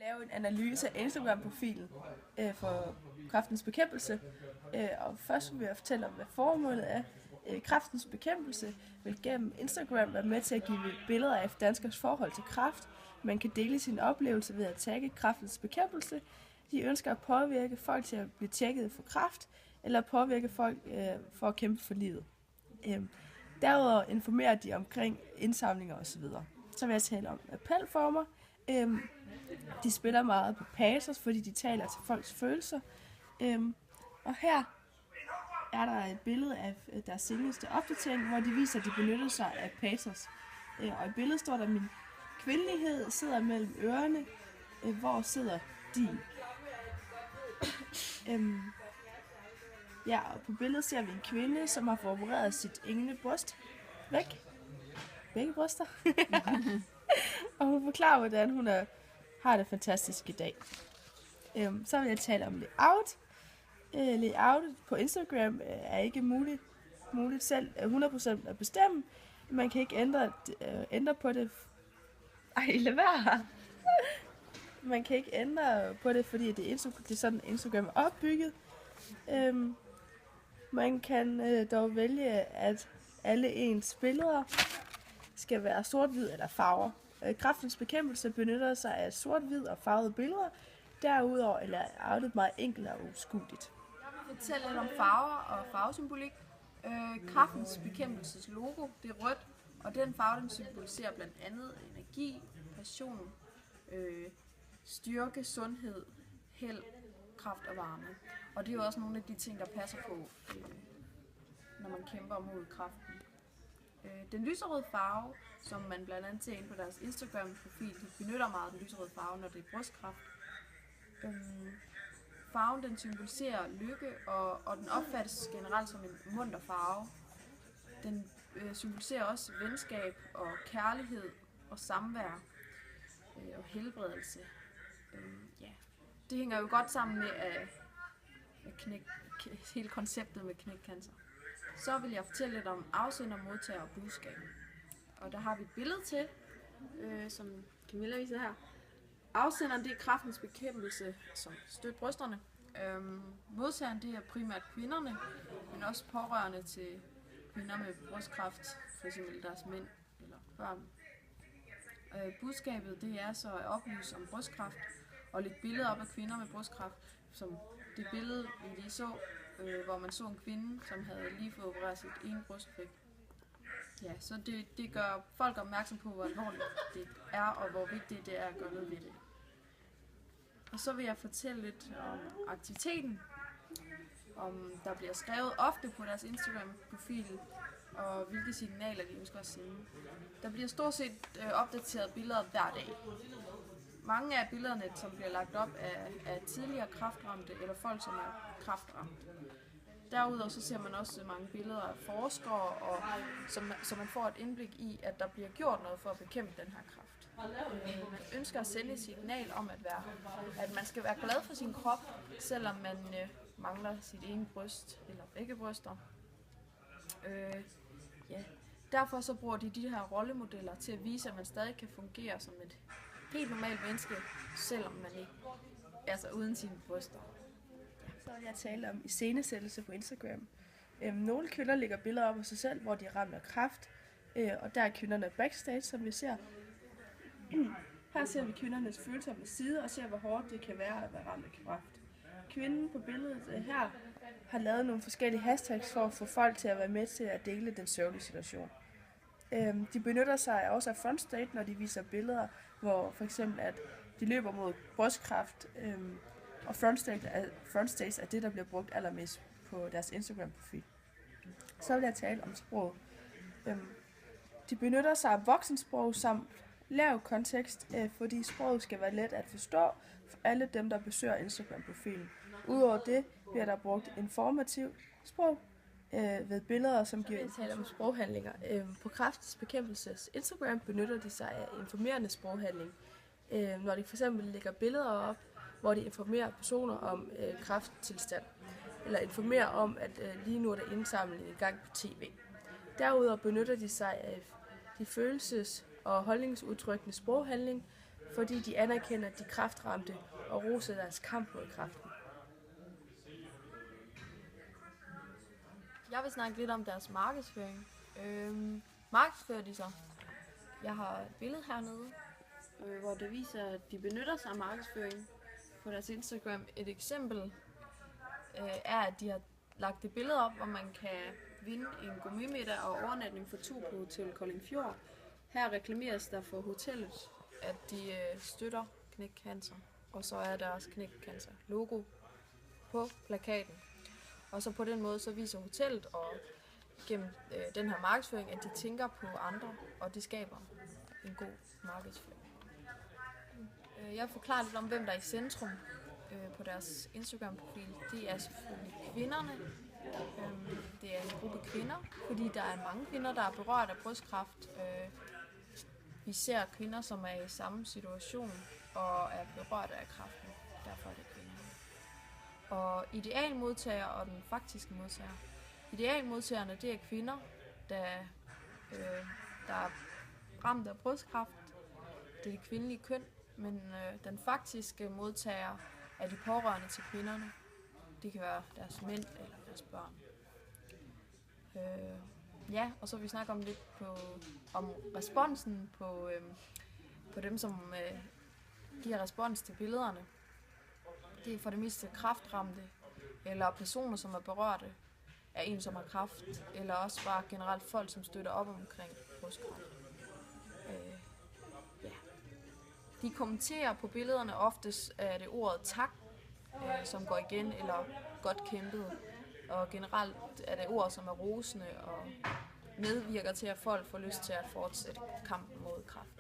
Lave en analyse af Instagram-profilen for Kræftens Bekæmpelse. Og først vil jeg fortælle om, hvad formålet er. Kræftens Bekæmpelse vil gennem Instagram være med til at give billeder af danskers forhold til kræft. Man kan dele sine oplevelser ved at tagge Kræftens Bekæmpelse. De ønsker at påvirke folk til at blive tjekket for kræft, eller påvirke folk for at kæmpe for livet. Derudover informerer de omkring indsamlinger osv. Så vil jeg tale om appelformer. De spiller meget på pathos, fordi de taler til folks følelser. Og her er der et billede af deres seneste opdatering, hvor de viser, at de benytter sig af pathos. Og i billedet står der, min kvindelighed sidder mellem ørerne. Hvor sidder din? Ja, og på billedet ser vi en kvinde, som har forberedt sit ene bryst væk. Begge bryster. Og hun forklarer, hvordan hun har det fantastisk i dag. Så vil jeg tale om layout. Layoutet på Instagram er ikke muligt selv 100% at bestemme. Man kan ikke ændre på det. Lad være. Man kan ikke ændre på det, fordi det er sådan, Instagram er opbygget. Man kan dog vælge, at alle ens billeder skal være sort-hvid eller farver. Kræftens Bekæmpelse benytter sig af sort-hvid og farvede billeder. Derudover er layoutet meget enkelt og uskueligt. Jeg vil fortælle lidt om farver og farvesymbolik. Kræftens Bekæmpelses logo, det er rødt, og den farve, den symboliserer blandt andet energi, passion, styrke, sundhed, held, kraft og varme. Og det er jo også nogle af de ting, der passer på, når man kæmper mod kræften. Den lyserøde farve, som man blandt andet ser ind på deres Instagram-profil, de benytter meget den lyserøde farve, når det er brystkræft. Farven den symboliserer lykke, og den opfattes generelt som en munter farve. Den symboliserer også venskab og kærlighed og samvær og helbredelse. Det hænger jo godt sammen med hele konceptet med knækcancer. Så vil jeg fortælle lidt om afsender, modtager og budskab. Og der har vi et billede til, som Camilla viser her. Afsenderen det er Kræftens Bekæmpelse, som støtter brysterne. Modtageren det er primært kvinderne, men også pårørende til kvinder med brystkræft, f.eks. deres mænd eller børn. Budskabet det er så at oplyse om brystkræft og lægge billeder op af kvinder med brystkræft, som det billede vi lige så, hvor man så en kvinde, som havde lige fået opereret sit ene bryst væk. Ja, så det gør folk opmærksom på, hvor alvorligt det er, og hvor vigtigt det er at gøre noget ved det. Og så vil jeg fortælle lidt om aktiviteten, om der bliver skrevet ofte på deres Instagram-profil, og hvilke signaler de ønsker at sende. Der bliver stort set opdateret billeder hver dag. Mange af billederne, som bliver lagt op, er tidligere kræftramte eller folk, som er kræftramte. Derudover så ser man også mange billeder af forskere, og så man får et indblik i, at der bliver gjort noget for at bekæmpe den her kræft. Man ønsker at sende et signal om, at man skal være glad for sin krop, selvom man mangler sit ene bryst eller begge bryster. Derfor så bruger de her rollemodeller til at vise, at man stadig kan fungere som et helt normalt menneske, selvom man ikke er uden sine bryster. Så vil jeg tale om iscenesættelse på Instagram. Nogle kvinder lægger billeder op af sig selv, hvor de er ramt af kræft, og der er kvinderne backstage, som vi ser. Her ser vi kvindernes følsomme side og ser, hvor hårdt det kan være at være ramt af kræft. Kvinden på billedet her har lavet nogle forskellige hashtags for at få folk til at være med til at dele den sørgelige situation. De benytter sig også af frontstage, når de viser billeder, hvor for eksempel at de løber mod brystkræft, og frontstage er det, der bliver brugt allermest på deres Instagram-profil. Så vil jeg tale om sprog. De benytter sig af voksensprog samt lav kontekst, fordi sproget skal være let at forstå for alle dem, der besøger Instagram-profilen. Udover det bliver der brugt informativ sprog ved billeder, som giver en tale om sproghandlinger. På Kræftens Bekæmpelses Instagram benytter de sig af informerende sproghandling. Når de f.eks. lægger billeder op, hvor de informerer personer om kræfttilstand, eller informerer om, at lige nu er der indsamling i gang på tv. Derudover benytter de sig af de følelses- og holdningsudtrykkende sproghandling, fordi de anerkender de kræftramte og roser deres kamp mod kræften. Jeg vil snakke lidt om deres markedsføring. Markedsfører de sig? Jeg har et billede hernede, hvor det viser, at de benytter sig af markedsføring på deres Instagram. Et eksempel er, at de har lagt et billede op, hvor man kan vinde en gourmetmiddag og overnatning for 2 på Hotel Kolding Fjord. Her reklameres der for hotellet, at de støtter Knæk Cancer, og så er deres Knæk Cancer logo på plakaten. Og så på den måde så viser hotellet og gennem den her markedsføring, at de tænker på andre, og det skaber en god markedsføring. Jeg forklarer lidt om, hvem der er i centrum på deres Instagram-profil. Det er selvfølgelig kvinderne. Det er en gruppe kvinder, fordi der er mange kvinder, der er berørt af brystkræft. Vi ser kvinder, som er i samme situation og er berørt af kræften. Derfor er det kvinder. Og idealmodtager og den faktiske modtager. Idealmodtagerne, det er kvinder, der er ramt af brystkræft. Det er det kvindelige køn, men den faktiske modtager er de pårørende til kvinderne. Det kan være deres mænd eller deres børn. Og så vil vi snakke om lidt om responsen på dem, som giver respons til billederne. Det er for det meste kræftramte, eller personer, som er berørte af en, som har kræft, eller også bare generelt folk, som støtter op omkring brystkræft. De kommenterer på billederne, oftest er det ordet tak, som går igen, eller godt kæmpet. Og generelt er det ord, som er rosende og medvirker til, at folk får lyst til at fortsætte kampen mod kræft.